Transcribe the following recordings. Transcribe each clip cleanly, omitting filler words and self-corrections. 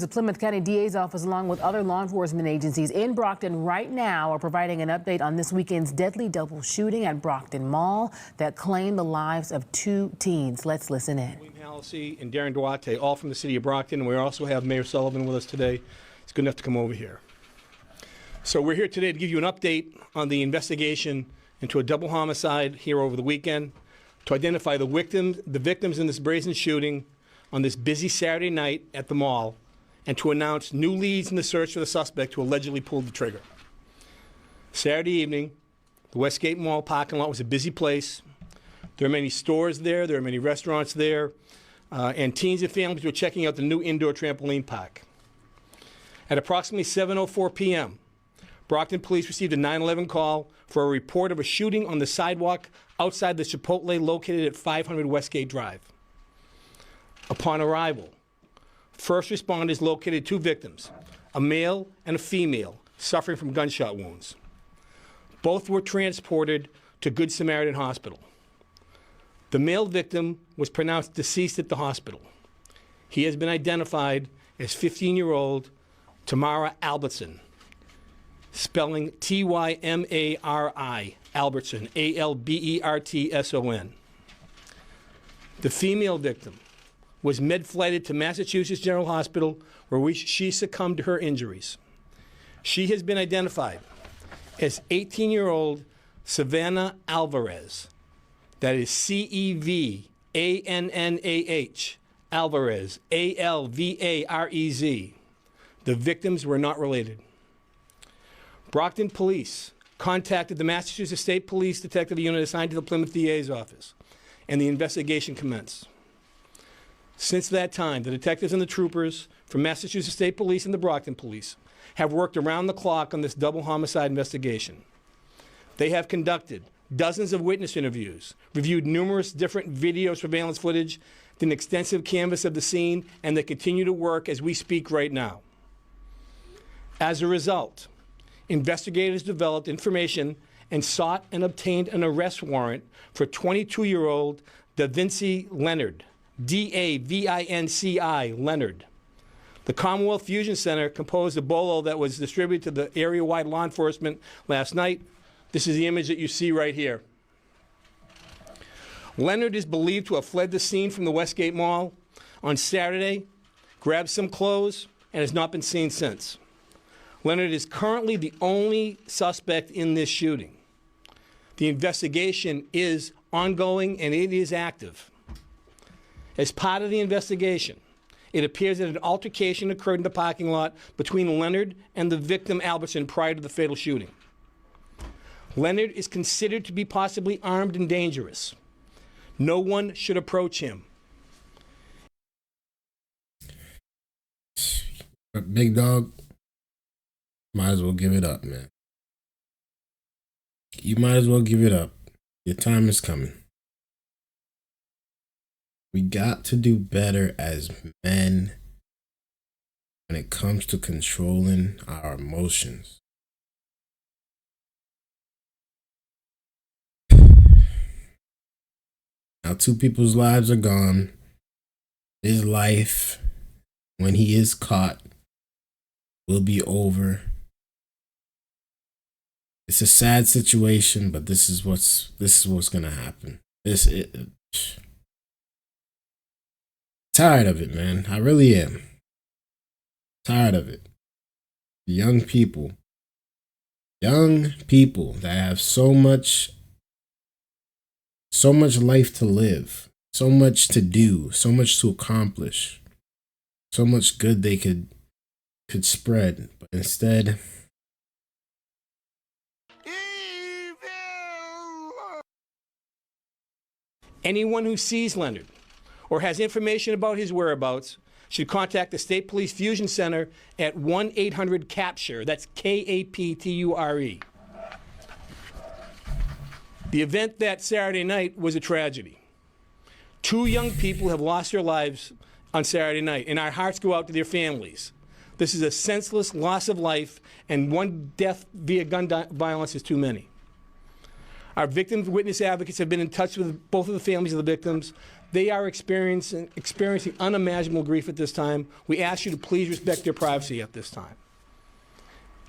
The Plymouth County DA's office, along with other law enforcement agencies in Brockton right now, are providing an update on this weekend's deadly double shooting at Brockton Mall that claimed the lives of 2 teens. Let's listen in. William Halsey and Darren Duarte, all from the city of Brockton. We also have Mayor Sullivan with us today. It's good enough to come over here. So we're here today to give you an update on the investigation into a double homicide here over the weekend, to identify the victims in this brazen shooting on this busy Saturday night at the mall, and to announce new leads in the search for the suspect who allegedly pulled the trigger. Saturday evening, the Westgate Mall parking lot was a busy place. There are many stores there, there are many restaurants there, and teens and families were checking out the new indoor trampoline park. At approximately 7:04 p.m., Brockton police received a 911 call for a report of a shooting on the sidewalk outside the Chipotle located at 500 Westgate Drive. Upon arrival, first responders located 2 victims, a male and a female, suffering from gunshot wounds. Both were transported to Good Samaritan Hospital. The male victim was pronounced deceased at the hospital. He has been identified as 15-year-old Tamara Albertson, spelling T-Y-M-A-R-I, Albertson, A-L-B-E-R-T-S-O-N. The female victim was med-flighted to Massachusetts General Hospital, where she succumbed to her injuries. She has been identified as 18-year-old Savannah Alvarez. That is C-E-V-A-N-N-A-H, Alvarez, A-L-V-A-R-E-Z. The victims were not related. Brockton police contacted the Massachusetts State Police Detective Unit assigned to the Plymouth DA's office, and the investigation commenced. Since that time, the detectives and the troopers from Massachusetts State Police and the Brockton Police have worked around the clock on this double homicide investigation. They have conducted dozens of witness interviews, reviewed numerous different video surveillance footage, did an extensive canvass of the scene, and they continue to work as we speak right now. As a result, investigators developed information and sought and obtained an arrest warrant for 22-year-old DaVinci Leonard, D-A-V-I-N-C-I, Leonard. The Commonwealth Fusion Center composed a bolo that was distributed to the area-wide law enforcement last night. This is the image that you see right here. Leonard is believed to have fled the scene from the Westgate Mall on Saturday, grabbed some clothes, and has not been seen since. Leonard is currently the only suspect in this shooting. The investigation is ongoing and it is active. As part of the investigation, it appears that an altercation occurred in the parking lot between Leonard and the victim Albertson prior to the fatal shooting. Leonard is considered to be possibly armed and dangerous. No one should approach him. Big dog, might as well give it up, man. You might as well give it up. Your time is coming. We got to do better as men when it comes to controlling our emotions. Now 2 people's lives are gone. His life, when he is caught, will be over. It's a sad situation, but this is what's gonna happen. Tired of it, man. I really am. Tired of it. Young people that have so much life to live, so much to do, so much to accomplish, so much good they could spread, but instead, Anyone who sees Leonard or has information about his whereabouts should contact the State Police Fusion Center at 1-800-CAPTURE. That's K-A-P-T-U-R-E. The event that Saturday night was a tragedy. 2 young people have lost their lives on Saturday night, and our hearts go out to their families. This is a senseless loss of life, and 1 death via gun violence is too many. Our victim witness advocates have been in touch with both of the families of the victims. They are experiencing unimaginable grief at this time. We ask you to please respect their privacy at this time.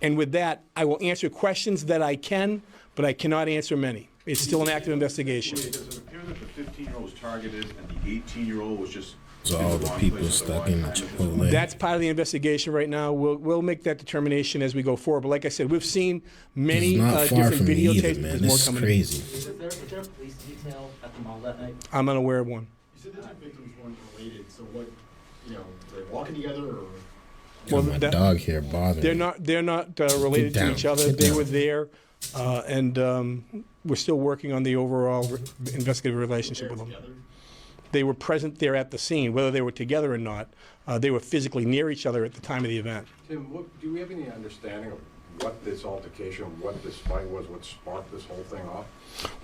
And with that, I will answer questions that I can, but I cannot answer many. It's still an active investigation. Does it appear that the 15-year-old was targeted and the 18-year-old was just So all the people stuck in the Chipotle. That's part of the investigation right now. We'll make that determination as we go forward. But like I said, we've seen many It's not far different from me videotapes. either, man. There's more This is coming. crazy. Was there a police detail at the mall that night? I'm unaware of one. You said the two victims weren't related, so what, they're walking together or? Well, Got my dog here bothering They're me. not related to down. each other. Sit They down. were there, and we're still working on the overall investigative relationship with them. Together? They were present there at the scene, whether they were together or not. They were physically near each other at the time of the event. Tim, do we have any understanding of what this altercation, what this fight was, what sparked this whole thing off?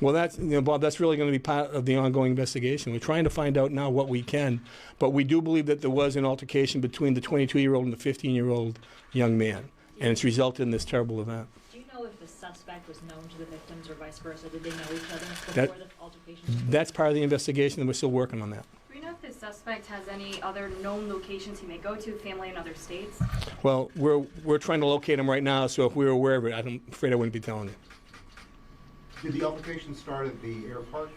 Well, Bob, that's really going to be part of the ongoing investigation. We're trying to find out now what we can, but we do believe that there was an altercation between the 22-year-old and the 15-year-old young man, and it's resulted in this terrible event. Do you know if the suspect was known to the victims or vice versa? Did they know each other That- before the altercation? That's part of the investigation, and we're still working on that. Do we know if the suspect has any other known locations he may go to, family in other states? Well, we're trying to locate him right now, so if we were aware of it, I'm afraid I wouldn't be telling you. Did the altercation start at the air park?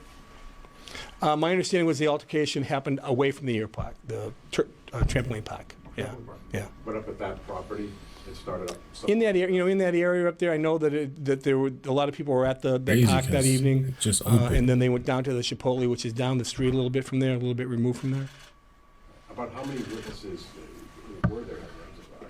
My understanding was the altercation happened away from the air park, the trampoline park. Yeah, yeah. But up at that property, it started up. In that area, in that area up there, I know that there were a lot of people were at the Crazy park that 'cause evening, it just opened. and then they went down to the Chipotle, which is down the street a little bit from there, a little bit removed from there. About how many witnesses were there?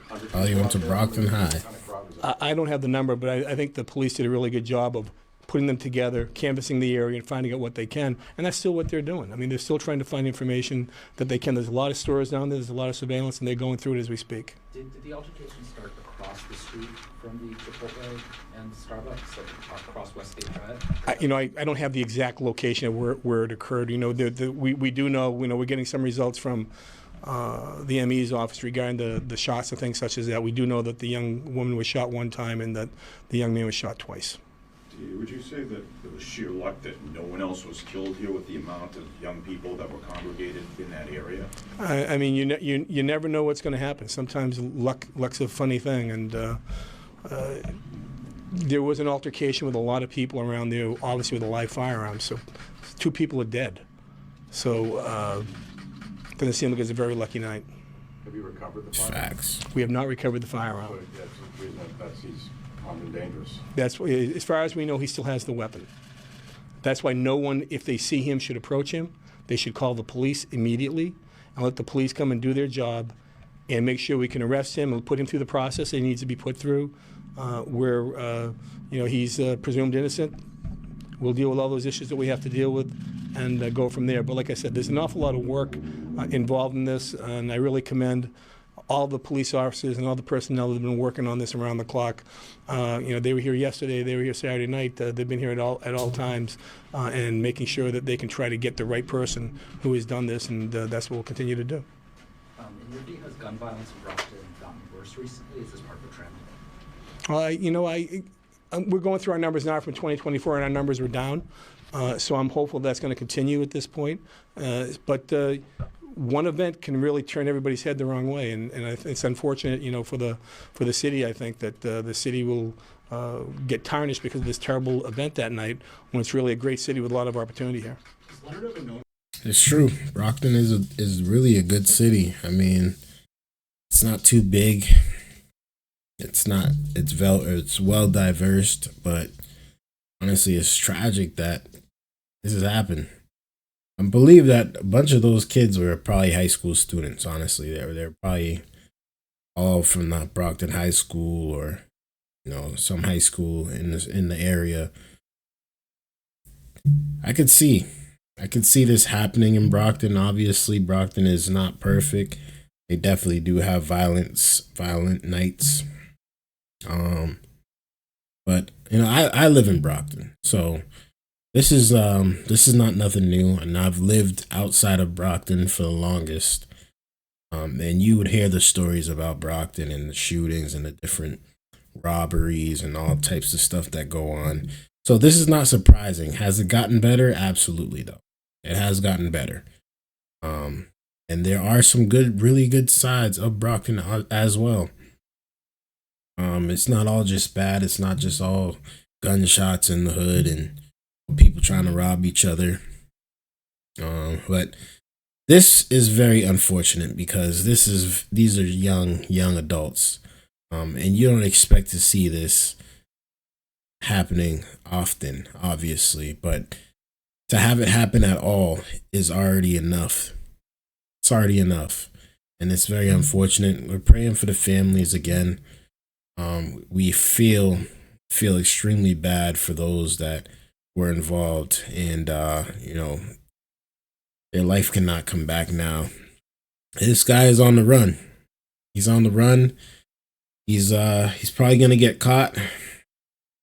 100 Oh, you people went to out there? Brockton High. What kind of crowd was that? I don't have the number, but I think the police did a really good job of putting them together, canvassing the area, and finding out what they can. And that's still what they're doing. I mean, they're still trying to find information that they can. There's a lot of stores down there. There's a lot of surveillance, and they're going through it as we speak. Did the altercation start across the street from the Chipotle and Starbucks, like across Westgate Drive? I don't have the exact location of where it occurred. We do know, we're getting some results from the ME's office regarding the shots and things such as that. We do know that the young woman was shot one time and that the young man was shot twice. Would you say that it was sheer luck that no one else was killed here with the amount of young people that were congregated in that area? I mean, you never know what's going to happen. Sometimes luck's a funny thing, and there was an altercation with a lot of people around there, obviously with a live firearm. So 2 people are dead. So doesn't seem like it's a very lucky night. Have you recovered the firearm? Facts. We have not recovered the firearm. So that's the reason that he's armed and dangerous. That's as far as we know, he still has the weapon. That's why no one, if they see him, should approach him. They should call the police immediately and let the police come and do their job and make sure we can arrest him and put him through the process that he needs to be put through. Where he's presumed innocent. We'll deal with all those issues that we have to deal with and go from there. But like I said, there's an awful lot of work involved in this, and I really commend all the police officers and all the personnel that have been working on this around the clock. They were here yesterday, they were here Saturday night. They've been here at all times, and making sure that they can try to get the right person who has done this, and that's what we'll continue to do. In your view, has gun violence in Brockton gotten worse recently? Is this part of a trend? We're going through our numbers now from 2024, and our numbers were down. So I'm hopeful that's going to continue at this point. But one event can really turn everybody's head the wrong way, and it's unfortunate, for the city. I think that the city will get tarnished because of this terrible event that night, when it's really a great city with a lot of opportunity here. Is Leonard ever known? It's true. Brockton is really a good city. I mean, it's not too big. It's well diverse, but honestly, it's tragic that this has happened. I believe that a bunch of those kids were probably high school students. Honestly, they're probably all from the Brockton High School or some high school in the area. I could see this happening in Brockton. Obviously, Brockton is not perfect. They definitely do have violent nights. But I live in Brockton, so this is not nothing new, and I've lived outside of Brockton for the longest. And you would hear the stories about Brockton and the shootings and the different robberies and all types of stuff that go on. So this is not surprising. Has it gotten better? Absolutely, though. It has gotten better. And there are some really good sides of Brockton as well. It's not all just bad. It's not just all gunshots in the hood and people trying to rob each other. But this is very unfortunate because these are young adults, and you don't expect to see this happening often, obviously, but to have it happen at all is already enough. It's already enough, and it's very unfortunate. We're praying for the families again. We feel extremely bad for those that were involved, and you know, their life cannot come back now. This guy is on the run. He's on the run. He's probably gonna get caught.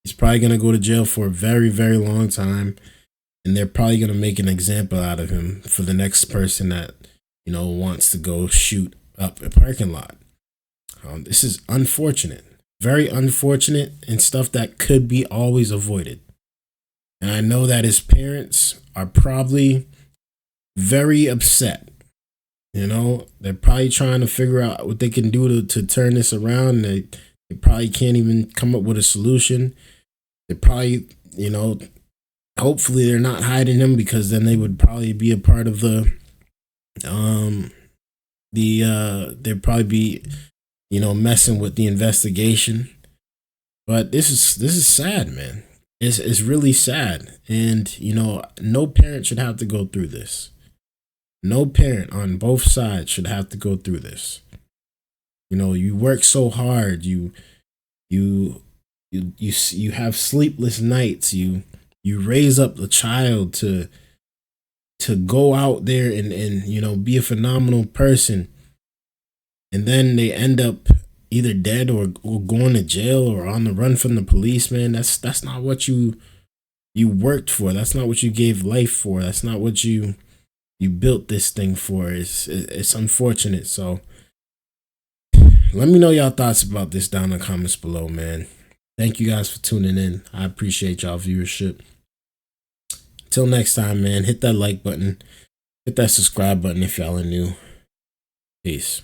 He's probably gonna go to jail for a very, very long time, and they're probably gonna make an example out of him for the next person that, you know, wants to go shoot up a parking lot. This is unfortunate, very unfortunate, and stuff that could be always avoided. And I know that his parents are probably very upset. You know, they're probably trying to figure out what they can do to turn this around. They probably can't even come up with a solution. They probably, you know, hopefully they're not hiding him, because then they would probably be a part of they'd probably be, you know, messing with the investigation. But this is sad, man. It's really sad. And, you know, no parent should have to go through this. No parent on both sides should have to go through this. You know, you work so hard. You have sleepless nights. You raise up the child to go out there and you know, be a phenomenal person, and then they end up either dead or going to jail or on the run from the police. Man, that's not what you worked for. That's not what you gave life for. That's not what you built this thing for. It's unfortunate. So let me know y'all thoughts about this down in the comments below, man. Thank you guys for tuning in. I appreciate y'all viewership. Till next time, man, hit that like button, hit that subscribe button if y'all are new. Peace.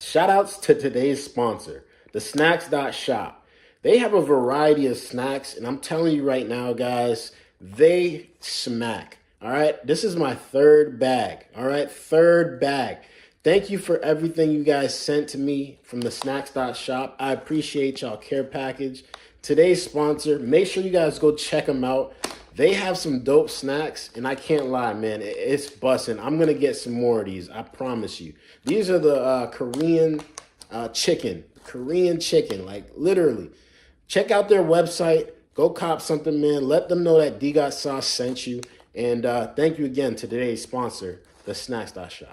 Shout outs to today's sponsor, the Snacks.shop. They have a variety of snacks, and I'm telling you right now, guys, they smack. All right, this is my third bag. All right, third bag. Thank you for everything you guys sent to me from the Snacks.shop. I appreciate y'all care package. Today's sponsor, make sure you guys go check them out. They have some dope snacks, and I can't lie, man, it's busting. I'm going to get some more of these, I promise you. These are the Korean chicken, like literally. Check out their website. Go cop something, man. Let them know that Dgotsauce sent you. And thank you again to today's sponsor, the Snacks.shop.